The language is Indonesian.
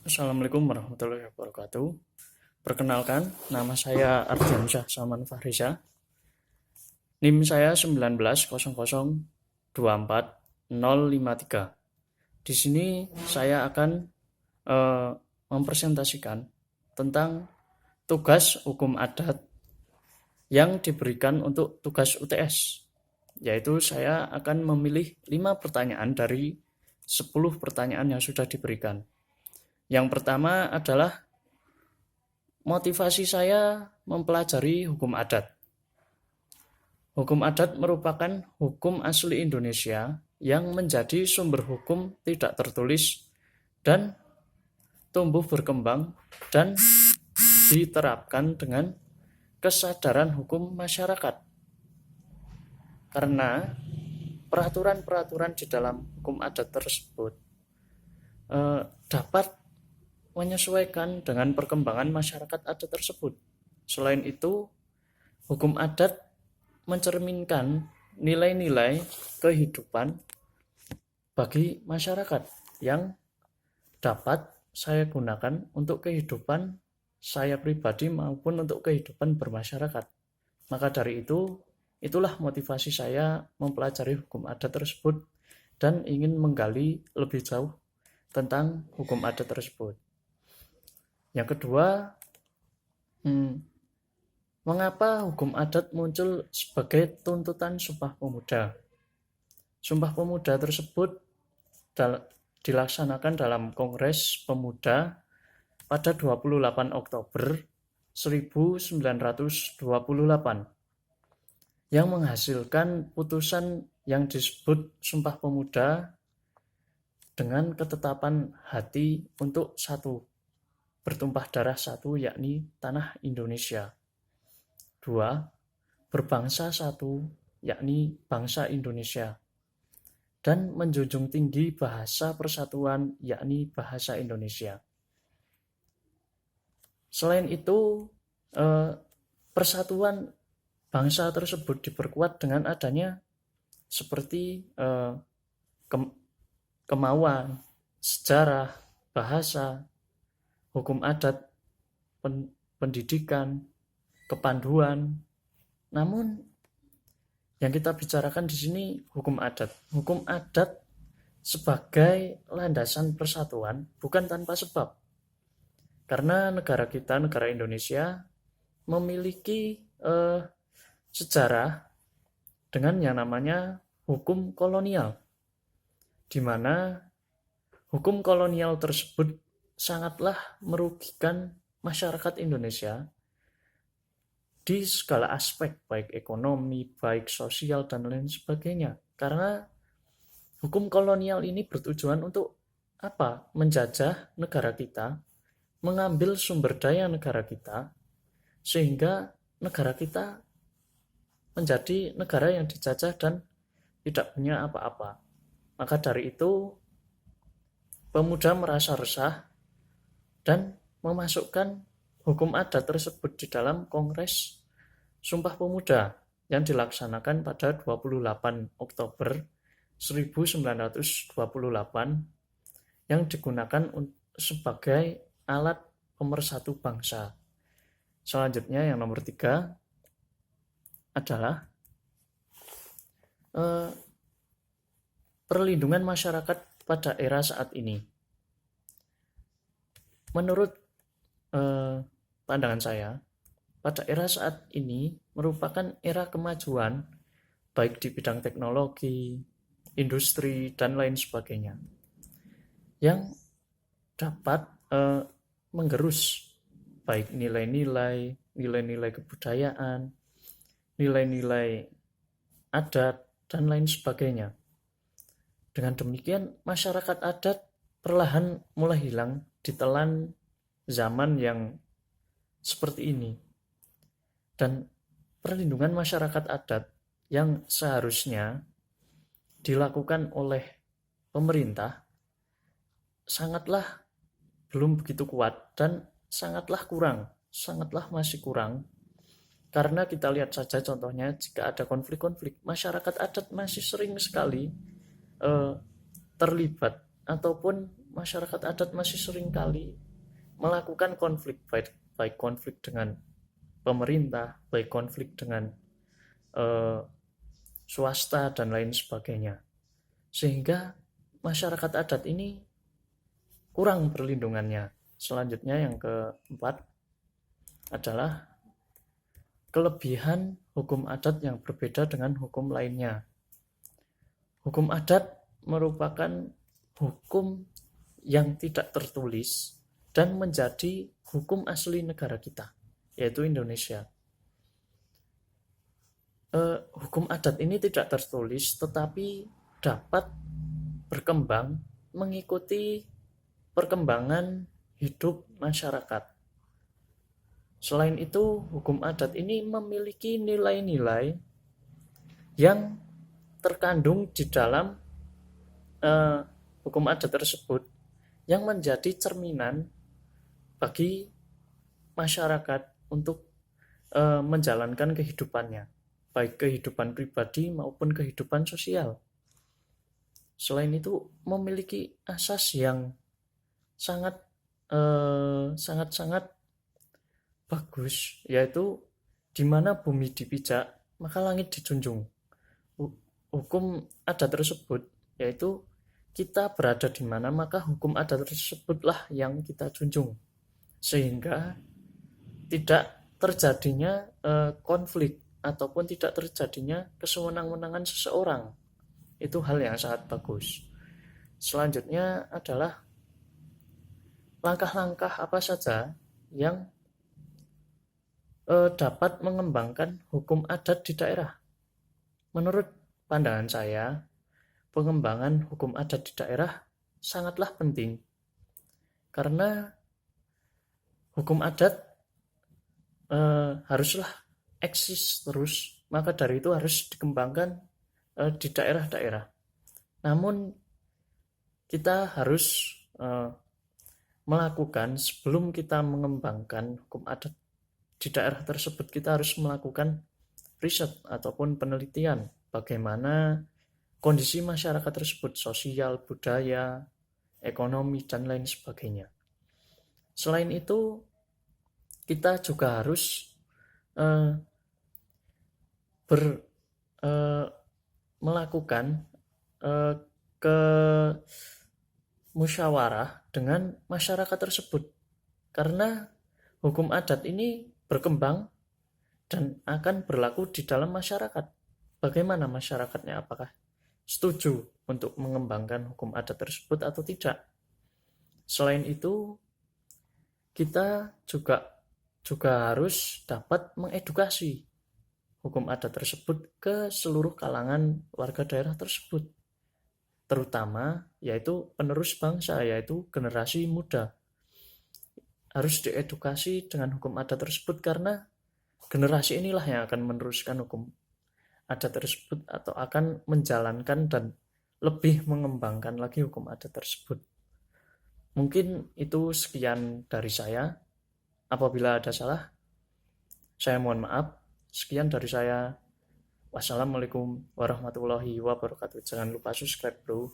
Assalamualaikum warahmatullahi wabarakatuh. Perkenalkan, nama saya Ardiansyah Saman Fahrisa. NIM saya 1900240053. Di sini saya akan mempresentasikan tentang tugas hukum adat yang diberikan untuk tugas UTS. Yaitu saya akan memilih 5 pertanyaan dari 10 pertanyaan yang sudah diberikan. Yang pertama adalah motivasi saya mempelajari hukum adat. Hukum adat merupakan hukum asli Indonesia yang menjadi sumber hukum tidak tertulis dan tumbuh berkembang dan diterapkan dengan kesadaran hukum masyarakat. Karena peraturan-peraturan di dalam hukum adat tersebut dapat menyesuaikan dengan perkembangan masyarakat adat tersebut. Selain itu, hukum adat mencerminkan nilai-nilai kehidupan bagi masyarakat yang dapat saya gunakan untuk kehidupan saya pribadi maupun untuk kehidupan bermasyarakat. Maka dari itu, itulah motivasi saya mempelajari hukum adat tersebut dan ingin menggali lebih jauh tentang hukum adat tersebut. Yang kedua, mengapa hukum adat muncul sebagai tuntutan Sumpah Pemuda? Sumpah Pemuda tersebut dilaksanakan dalam Kongres Pemuda pada 28 Oktober 1928 yang menghasilkan putusan yang disebut Sumpah Pemuda dengan ketetapan hati untuk satu, bertumpah darah satu, yakni tanah Indonesia. 2. Berbangsa satu, yakni bangsa Indonesia. Dan menjunjung tinggi bahasa persatuan, yakni bahasa Indonesia. Selain itu, persatuan bangsa tersebut diperkuat dengan adanya seperti kemauan, sejarah, bahasa, hukum adat, pendidikan, kepanduan. Namun yang kita bicarakan di sini hukum adat. Hukum adat sebagai landasan persatuan bukan tanpa sebab. Karena negara kita, negara Indonesia, memiliki sejarah dengan yang namanya hukum kolonial, di mana hukum kolonial tersebut sangatlah merugikan masyarakat Indonesia di segala aspek, baik ekonomi, baik sosial, dan lain sebagainya. Karena hukum kolonial ini bertujuan untuk apa? Menjajah negara kita, mengambil sumber daya negara kita, sehingga negara kita menjadi negara yang dijajah dan tidak punya apa-apa. Maka dari itu, pemuda merasa resah dan memasukkan hukum adat tersebut di dalam Kongres Sumpah Pemuda yang dilaksanakan pada 28 Oktober 1928 yang digunakan sebagai alat pemersatu bangsa. Selanjutnya yang nomor 3 adalah perlindungan masyarakat pada era saat ini. Menurut pandangan saya, pada era saat ini merupakan era kemajuan baik di bidang teknologi, industri, dan lain sebagainya yang dapat menggerus baik nilai-nilai kebudayaan, nilai-nilai adat, dan lain sebagainya. Dengan demikian, masyarakat adat perlahan mulai hilang ditelan zaman yang seperti ini. Dan perlindungan masyarakat adat yang seharusnya dilakukan oleh pemerintah sangatlah belum begitu kuat dan sangatlah masih kurang. Karena kita lihat saja contohnya, jika ada konflik-konflik, masyarakat adat masih sering sekali terlibat ataupun masyarakat adat masih seringkali melakukan konflik, baik konflik dengan pemerintah, baik konflik dengan eh, swasta dan lain sebagainya. Sehingga masyarakat adat ini kurang perlindungannya. Selanjutnya yang keempat adalah kelebihan hukum adat yang berbeda dengan hukum lainnya. Hukum adat merupakan hukum yang tidak tertulis dan menjadi hukum asli negara kita, yaitu Indonesia. Hukum adat ini tidak tertulis tetapi dapat berkembang mengikuti perkembangan hidup masyarakat. Selain itu, hukum adat ini memiliki nilai-nilai yang terkandung di dalam hukum adat tersebut yang menjadi cerminan bagi masyarakat untuk menjalankan kehidupannya, baik kehidupan pribadi maupun kehidupan sosial. Selain itu, memiliki asas yang sangat bagus, yaitu di mana bumi dipijak, maka langit dijunjung. Hukum adat tersebut yaitu kita berada di mana, maka hukum adat tersebutlah yang kita junjung, sehingga tidak terjadinya konflik ataupun tidak terjadinya kesewenang-wenangan seseorang. Itu hal yang sangat bagus. Selanjutnya adalah langkah-langkah apa saja yang dapat mengembangkan hukum adat di daerah. Menurut pandangan saya, pengembangan hukum adat di daerah sangatlah penting karena hukum adat haruslah eksis terus, maka dari itu harus dikembangkan di daerah-daerah. Namun kita harus melakukan, sebelum kita mengembangkan hukum adat di daerah tersebut, kita harus melakukan riset ataupun penelitian bagaimana kondisi masyarakat tersebut, sosial, budaya, ekonomi, dan lain sebagainya. Selain itu, kita juga harus melakukan ke musyawarah dengan masyarakat tersebut, karena hukum adat ini berkembang dan akan berlaku di dalam masyarakat. Bagaimana masyarakatnya, apakah setuju untuk mengembangkan hukum adat tersebut atau tidak? Selain itu, kita juga harus dapat mengedukasi hukum adat tersebut ke seluruh kalangan warga daerah tersebut, terutama yaitu penerus bangsa, yaitu generasi muda. Harus diedukasi dengan hukum adat tersebut karena generasi inilah yang akan meneruskan hukum adat tersebut atau akan menjalankan dan lebih mengembangkan lagi hukum adat tersebut. Mungkin itu sekian dari saya. Apabila ada salah, saya mohon maaf. Sekian dari saya. Wassalamualaikum warahmatullahi wabarakatuh. Jangan lupa subscribe, bro.